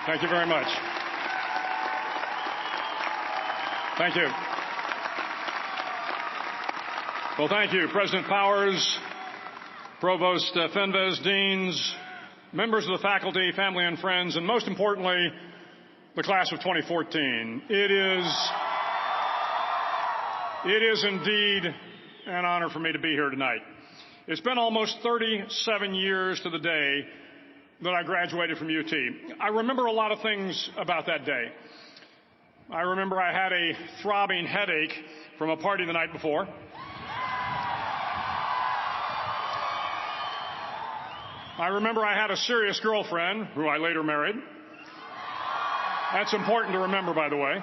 Thank you very much. Thank you. Well, thank you, President Powers, Provost Fenves, deans, members of the faculty, family and friends, and most importantly, the class of 2014. It is indeed an honor for me to be here tonight. It's been almost 37 years to the day that I graduated from UT. I remember a lot of things about that day. I remember I had a throbbing headache from a party the night before. I remember I had a serious girlfriend who I later married. That's important to remember, by the way.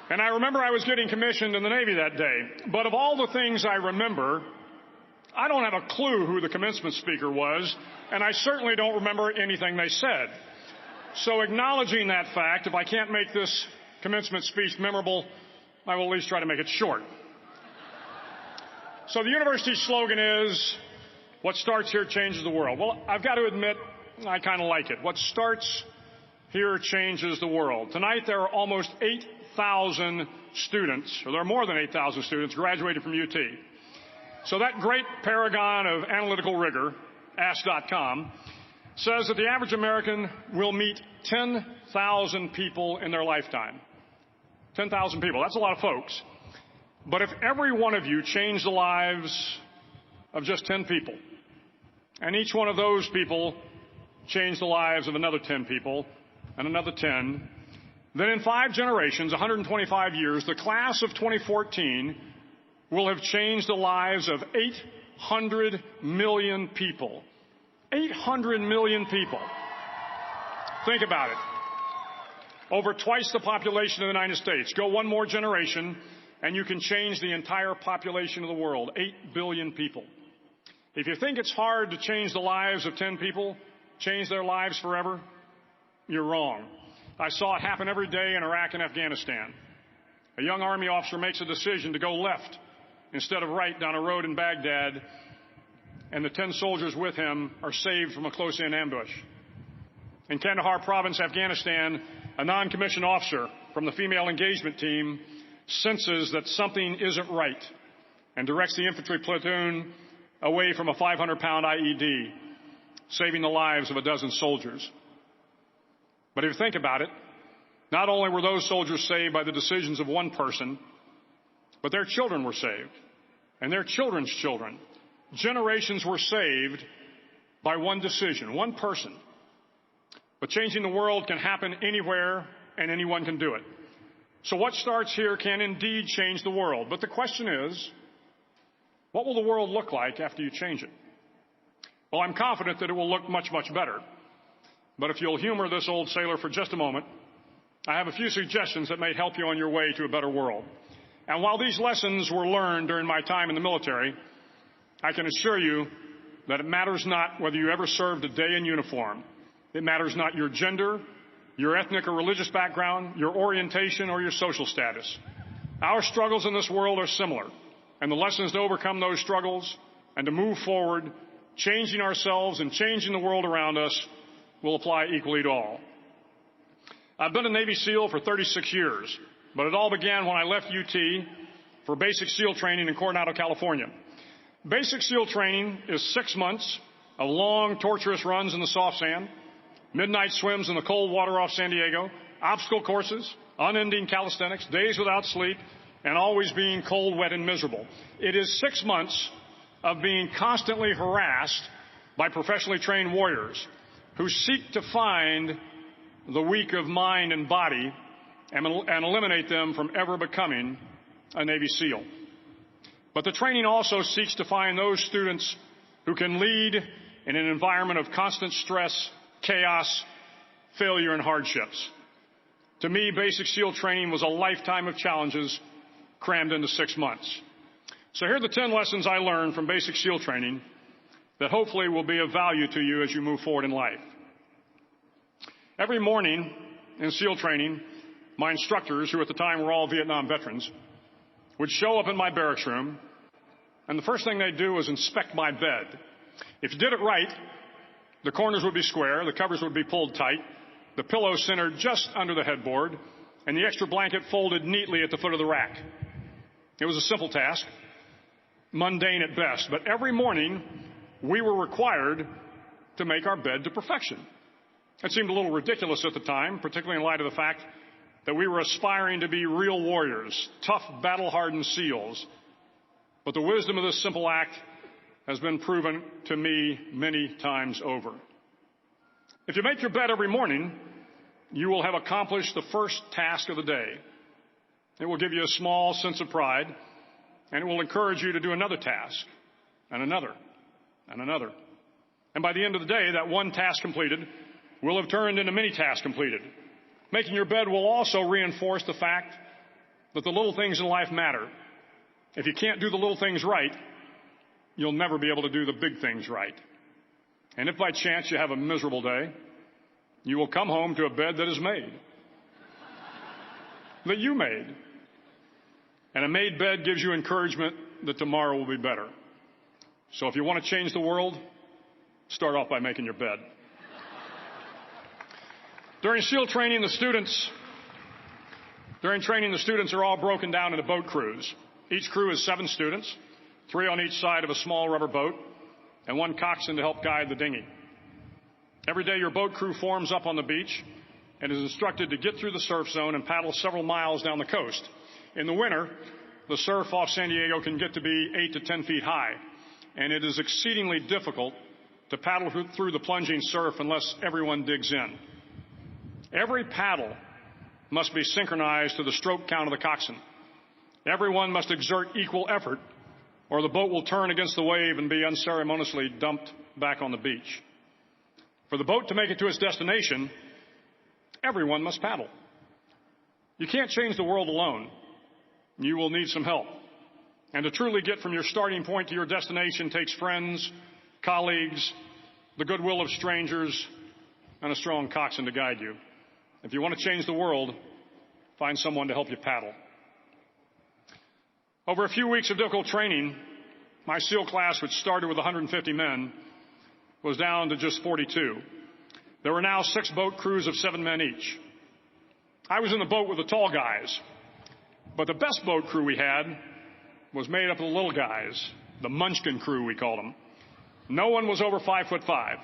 And I remember I was getting commissioned in the Navy that day. But of all the things I remember, I don't have a clue who the commencement speaker was, and I certainly don't remember anything they said. So acknowledging that fact, if I can't make this commencement speech memorable, I will at least try to make it short. So the university's slogan is, what starts here changes the world. Well, I've got to admit, I kind of like it. What starts here changes the world. Tonight there are almost 8,000 students, or there are more than 8,000 students graduated from UT. So that great paragon of analytical rigor, Ask.com, says that the average American will meet 10,000 people in their lifetime. 10,000 people. That's a lot of folks. But if every one of you changed the lives of just 10 people, and each one of those people changed the lives of another 10 people, and another 10, then in 5 generations, 125 years, the class of 2014 will have changed the lives of 800 million people. 800 million people. Think about it. Over twice the population of the United States. Go one more generation, and you can change the entire population of the world. 8 billion people. If you think it's hard to change the lives of 10 people, change their lives forever, you're wrong. I saw it happen every day in Iraq and Afghanistan. A young Army officer makes a decision to go left instead of right down a road in Baghdad, and the 10 soldiers with him are saved from a close-in ambush. In Kandahar province, Afghanistan, a non-commissioned officer from the female engagement team senses that something isn't right and directs the infantry platoon away from a 500-pound IED, saving the lives of a dozen soldiers. But if you think about it, not only were those soldiers saved by the decisions of one person, but their children were saved, and their children's children. Generations were saved by one decision, one person. But changing the world can happen anywhere, and anyone can do it. So what starts here can indeed change the world. But the question is, what will the world look like after you change it? Well, I'm confident that it will look much, much better. But if you'll humor this old sailor for just a moment, I have a few suggestions that may help you on your way to a better world. And while these lessons were learned during my time in the military, I can assure you that it matters not whether you ever served a day in uniform. It matters not your gender, your ethnic or religious background, your orientation, or your social status. Our struggles in this world are similar, and the lessons to overcome those struggles and to move forward, changing ourselves and changing the world around us, will apply equally to all. I've been a Navy SEAL for 36 years, but it all began when I left UT for basic SEAL training in Coronado, California. Basic SEAL training is 6 months of long, torturous runs in the soft sand, midnight swims in the cold water off San Diego, obstacle courses, unending calisthenics, days without sleep, and always being cold, wet, and miserable. It is 6 months of being constantly harassed by professionally trained warriors who seek to find the weak of mind and body and eliminate them from ever becoming a Navy SEAL. But the training also seeks to find those students who can lead in an environment of constant stress, chaos, failure, and hardships. To me, basic SEAL training was a lifetime of challenges crammed into 6 months. So here are the 10 lessons I learned from basic SEAL training that hopefully will be of value to you as you move forward in life. Every morning in SEAL training, my instructors, who at the time were all Vietnam veterans, would show up in my barracks room, and the first thing they'd do was inspect my bed. If you did it right, the corners would be square, the covers would be pulled tight, the pillow centered just under the headboard, and the extra blanket folded neatly at the foot of the rack. It was a simple task, mundane at best, but every morning we were required to make our bed to perfection. It seemed a little ridiculous at the time, particularly in light of the fact that we were aspiring to be real warriors, tough, battle-hardened SEALs. But the wisdom of this simple act has been proven to me many times over. If you make your bed every morning, you will have accomplished the first task of the day. It will give you a small sense of pride, and it will encourage you to do another task, and another, and another. And by the end of the day, that one task completed will have turned into many tasks completed. Making your bed will also reinforce the fact that the little things in life matter. If you can't do the little things right, you'll never be able to do the big things right. And if by chance you have a miserable day, you will come home to a bed that is made, that you made. And a made bed gives you encouragement that tomorrow will be better. So if you want to change the world, start off by making your bed. During SEAL training, the students are all broken down into boat crews. Each crew is 7 students, 3 on each side of a small rubber boat, and 1 coxswain to help guide the dinghy. Every day your boat crew forms up on the beach and is instructed to get through the surf zone and paddle several miles down the coast. In the winter, the surf off San Diego can get to be 8 to 10 feet high, and it is exceedingly difficult to paddle through the plunging surf unless everyone digs in. Every paddle must be synchronized to the stroke count of the coxswain. Everyone must exert equal effort, or the boat will turn against the wave and be unceremoniously dumped back on the beach. For the boat to make it to its destination, everyone must paddle. You can't change the world alone. You will need some help. And to truly get from your starting point to your destination takes friends, colleagues, the goodwill of strangers, and a strong coxswain to guide you. If you want to change the world, find someone to help you paddle. Over a few weeks of difficult training, my SEAL class, which started with 150 men, was down to just 42. There were now 6 boat crews of 7 men each. I was in the boat with the tall guys, but the best boat crew we had was made up of the little guys, the Munchkin crew, we called them. No one was over 5'5".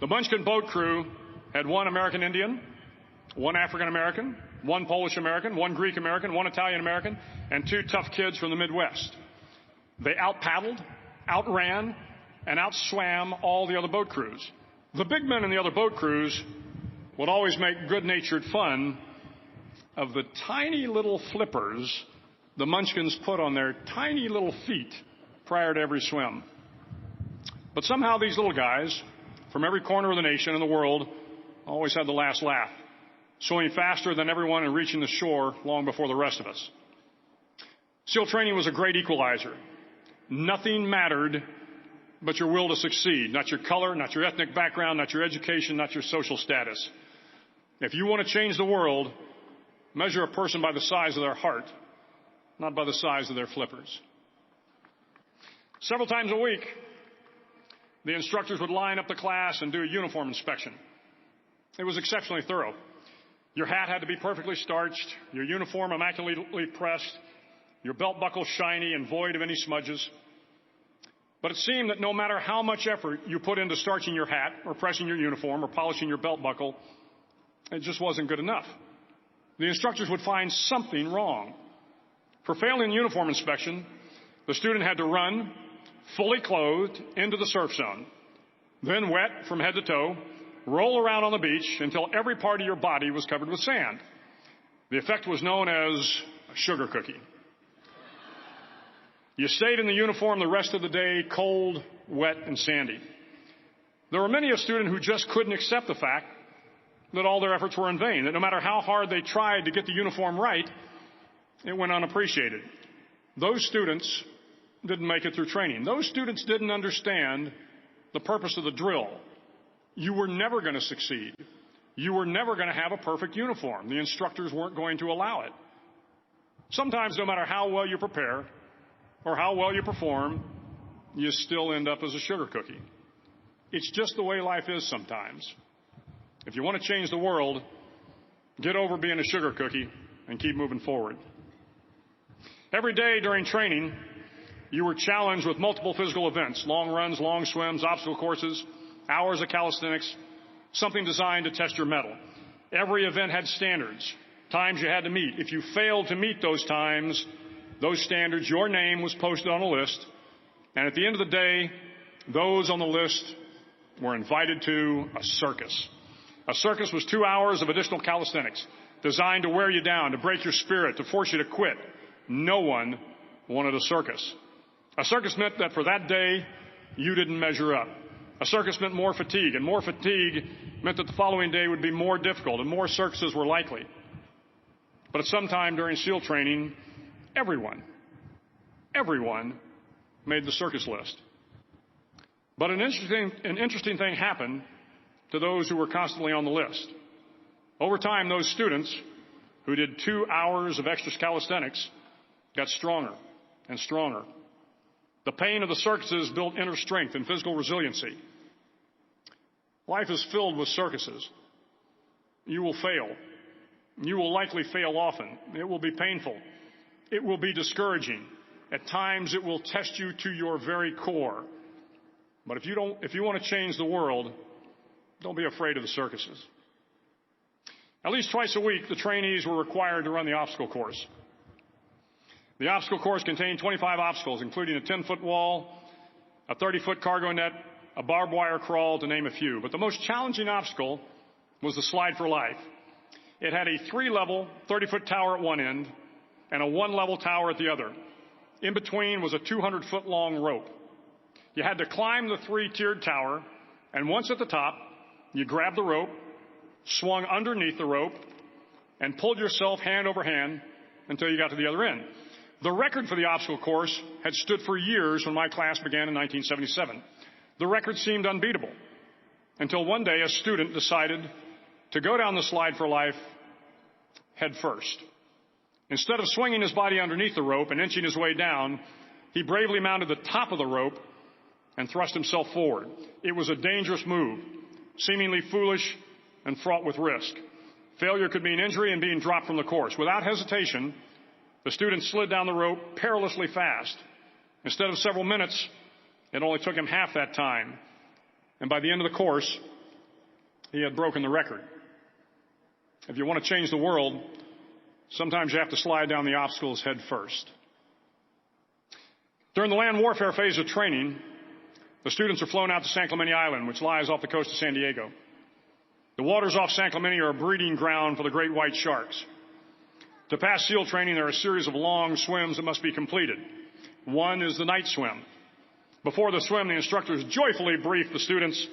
The Munchkin boat crew had 1 American Indian, 1 African American, 1 Polish American, 1 Greek American, 1 Italian American, and 2 tough kids from the Midwest. They out-paddled, outran, and outswam all the other boat crews. The big men in the other boat crews would always make good-natured fun of the tiny little flippers the Munchkins put on their tiny little feet prior to every swim. But somehow these little guys from every corner of the nation and the world always had the last laugh, swimming faster than everyone and reaching the shore long before the rest of us. SEAL training was a great equalizer. Nothing mattered but your will to succeed, not your color, not your ethnic background, not your education, not your social status. If you want to change the world, measure a person by the size of their heart, not by the size of their flippers. Several times a week, the instructors would line up the class and do a uniform inspection. It was exceptionally thorough. Your hat had to be perfectly starched, your uniform immaculately pressed, your belt buckle shiny and void of any smudges. But it seemed that no matter how much effort you put into starching your hat or pressing your uniform or polishing your belt buckle, it just wasn't good enough. The instructors would find something wrong. For failing the uniform inspection, the student had to run, fully clothed, into the surf zone, then wet from head to toe, roll around on the beach until every part of your body was covered with sand. The effect was known as a sugar cookie. You stayed in the uniform the rest of the day, cold, wet, and sandy. There were many a student who just couldn't accept the fact that all their efforts were in vain, that no matter how hard they tried to get the uniform right, it went unappreciated. Those students didn't make it through training. Those students didn't understand the purpose of the drill. You were never going to succeed. You were never going to have a perfect uniform. The instructors weren't going to allow it. Sometimes, no matter how well you prepare or how well you perform, you still end up as a sugar cookie. It's just the way life is sometimes. If you want to change the world, get over being a sugar cookie and keep moving forward. Every day during training, you were challenged with multiple physical events: long runs, long swims, obstacle courses, hours of calisthenics, something designed to test your mettle. Every event had standards, times you had to meet. If you failed to meet those times, those standards, your name was posted on a list, and at the end of the day, those on the list were invited to a circus. A circus was 2 hours of additional calisthenics, designed to wear you down, to break your spirit, to force you to quit. No one wanted a circus. A circus meant that for that day, you didn't measure up. A circus meant more fatigue, and more fatigue meant that the following day would be more difficult, and more circuses were likely. But at some time during SEAL training, everyone made the circus list. But an interesting thing happened to those who were constantly on the list. Over time, those students who did 2 hours of extra calisthenics got stronger and stronger. The pain of the circuses built inner strength and physical resiliency. Life is filled with circuses. You will fail. You will likely fail often. It will be painful. It will be discouraging. At times, it will test you to your very core. But if you want to change the world, don't be afraid of the circuses. At least twice a week, the trainees were required to run the obstacle course. The obstacle course contained 25 obstacles, including a 10-foot wall, a 30-foot cargo net, a barbed wire crawl, to name a few. But the most challenging obstacle was the slide for life. It had a 3-level, 30-foot tower at one end and a 1-level tower at the other. In between was a 200-foot long rope. You had to climb the 3-tiered tower, and once at the top, you grabbed the rope, swung underneath the rope, and pulled yourself hand over hand until you got to the other end. The record for the obstacle course had stood for years when my class began in 1977. The record seemed unbeatable until one day a student decided to go down the slide for life head first. Instead of swinging his body underneath the rope and inching his way down, he bravely mounted the top of the rope and thrust himself forward. It was a dangerous move, seemingly foolish and fraught with risk. Failure could mean injury and being dropped from the course. Without hesitation, the student slid down the rope perilously fast. Instead of several minutes, it only took him half that time. And by the end of the course, he had broken the record. If you want to change the world, sometimes you have to slide down the obstacles head first. During the land warfare phase of training, the students are flown out to San Clemente Island, which lies off the coast of San Diego. The waters off San Clemente are a breeding ground for the great white sharks. To pass SEAL training, there are a series of long swims that must be completed. One is the night swim. Before the swim, the instructors joyfully brief the students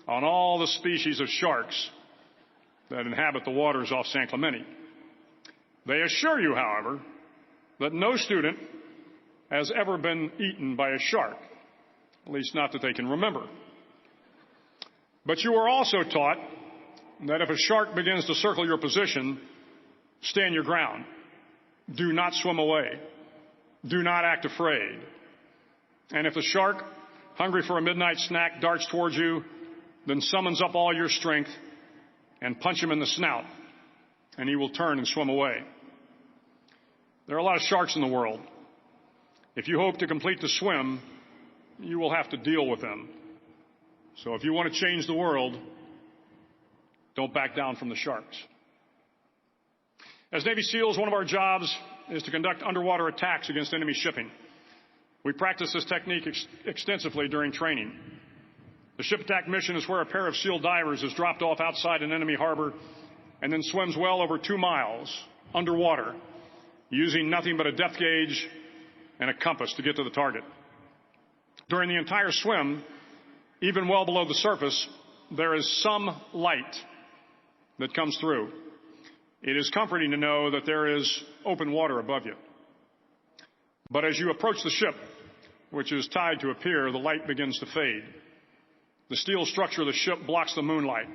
on all the species of sharks that inhabit the waters off San Clemente. They assure you, however, that no student has ever been eaten by a shark, at least not that they can remember. But you are also taught that if a shark begins to circle your position, stand your ground. Do not swim away. Do not act afraid. And if the shark, hungry for a midnight snack, darts towards you, then summons up all your strength and punch him in the snout, and he will turn and swim away. There are a lot of sharks in the world. If you hope to complete the swim, you will have to deal with them. So if you want to change the world, don't back down from the sharks. As Navy SEALs, one of our jobs is to conduct underwater attacks against enemy shipping. We practice this technique extensively during training. The ship attack mission is where a pair of SEAL divers is dropped off outside an enemy harbor and then swims well over 2 miles underwater, using nothing but a depth gauge and a compass to get to the target. During the entire swim, even well below the surface, there is some light that comes through. It is comforting to know that there is open water above you. But as you approach the ship, which is tied to a pier, the light begins to fade. The steel structure of the ship blocks the moonlight.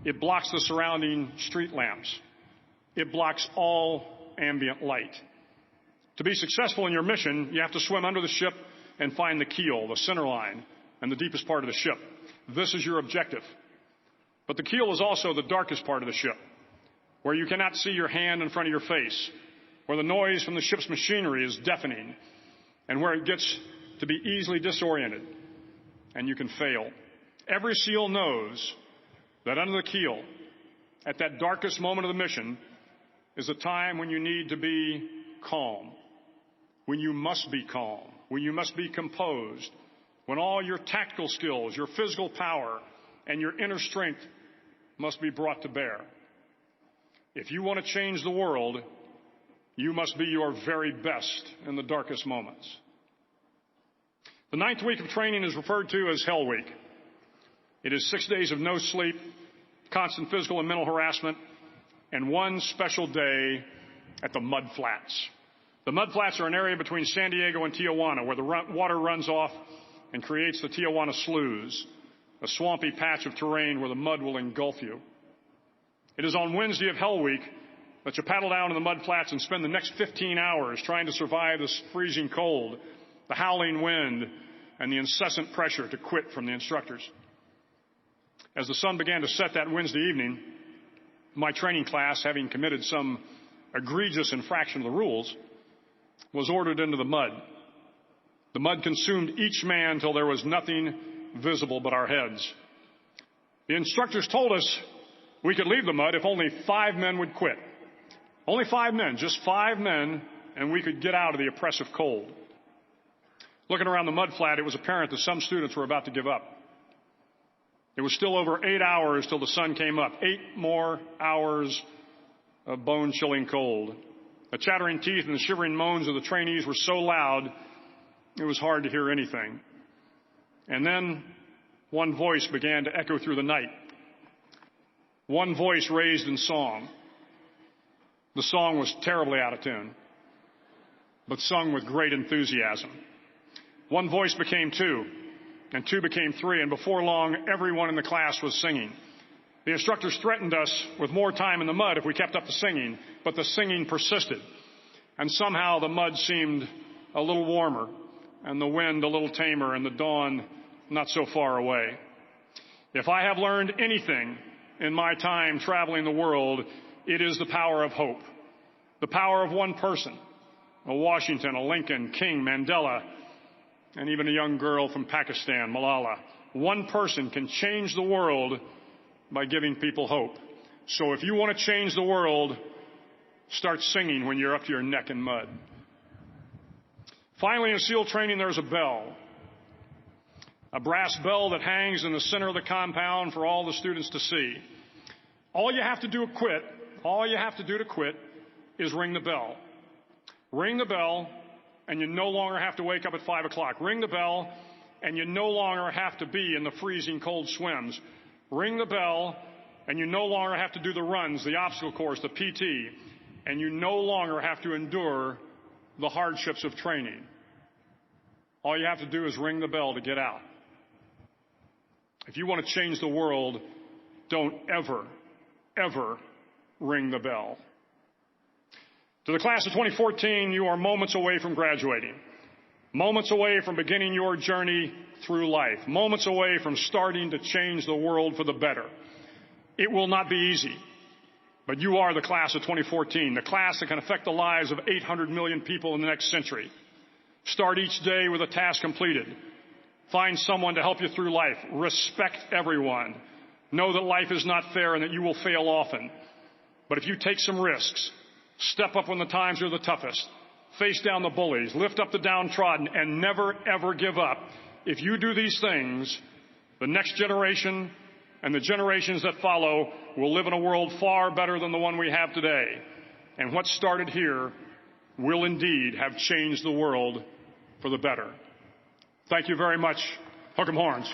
It blocks the surrounding street lamps. It blocks all ambient light. To be successful in your mission, you have to swim under the ship and find the keel, the center line, and the deepest part of the ship. This is your objective. But the keel is also the darkest part of the ship, where you cannot see your hand in front of your face, where the noise from the ship's machinery is deafening, and where it gets to be easily disoriented, and you can fail. Every SEAL knows that under the keel, at that darkest moment of the mission, is a time when you need to be calm, when you must be calm, when you must be composed, when all your tactical skills, your physical power, and your inner strength must be brought to bear. If you want to change the world, you must be your very best in the darkest moments. The 9th week of training is referred to as Hell Week. It is 6 days of no sleep, constant physical and mental harassment, and one special day at the Mud Flats. The Mud Flats are an area between San Diego and Tijuana where the water runs off and creates the Tijuana Sloughs, a swampy patch of terrain where the mud will engulf you. It is on Wednesday of Hell Week that you paddle down to the Mud Flats and spend the next 15 hours trying to survive this freezing cold, the howling wind, and the incessant pressure to quit from the instructors. As the sun began to set that Wednesday evening, my training class, having committed some egregious infraction of the rules, was ordered into the mud. The mud consumed each man till there was nothing visible but our heads. The instructors told us we could leave the mud if only 5 men would quit. Only 5 men, just 5 men, and we could get out of the oppressive cold. Looking around the mud flat, it was apparent that some students were about to give up. It was still over 8 hours till the sun came up. 8 more hours of bone-chilling cold. The chattering teeth and the shivering moans of the trainees were so loud, it was hard to hear anything. And then one voice began to echo through the night. One voice raised in song. The song was terribly out of tune, but sung with great enthusiasm. One voice became 2, and 2 became 3, and before long, everyone in the class was singing. The instructors threatened us with more time in the mud if we kept up the singing, but the singing persisted. And somehow the mud seemed a little warmer, and the wind a little tamer, and the dawn not so far away. If I have learned anything in my time traveling the world, it is the power of hope. The power of one person, a Washington, a Lincoln, King, Mandela, and even a young girl from Pakistan, Malala. One person can change the world by giving people hope. So if you want to change the world, start singing when you're up to your neck in mud. Finally, in SEAL training, there's a bell. A brass bell that hangs in the center of the compound for all the students to see. All you have to do to quit is ring the bell. Ring the bell, and you no longer have to wake up at 5 o'clock. Ring the bell, and you no longer have to be in the freezing cold swims. Ring the bell, and you no longer have to do the runs, the obstacle course, the PT, and you no longer have to endure the hardships of training. All you have to do is ring the bell to get out. If you want to change the world, don't ever, ever ring the bell. To the class of 2014, you are moments away from graduating, moments away from beginning your journey through life, moments away from starting to change the world for the better. It will not be easy, but you are the class of 2014, the class that can affect the lives of 800 million people in the next century. Start each day with a task completed. Find someone to help you through life. Respect everyone. Know that life is not fair and that you will fail often. But if you take some risks, step up when the times are the toughest, face down the bullies, lift up the downtrodden, and never, ever give up. If you do these things, the next generation and the generations that follow will live in a world far better than the one we have today. And what started here will indeed have changed the world for the better. Thank you very much. Hook 'em horns.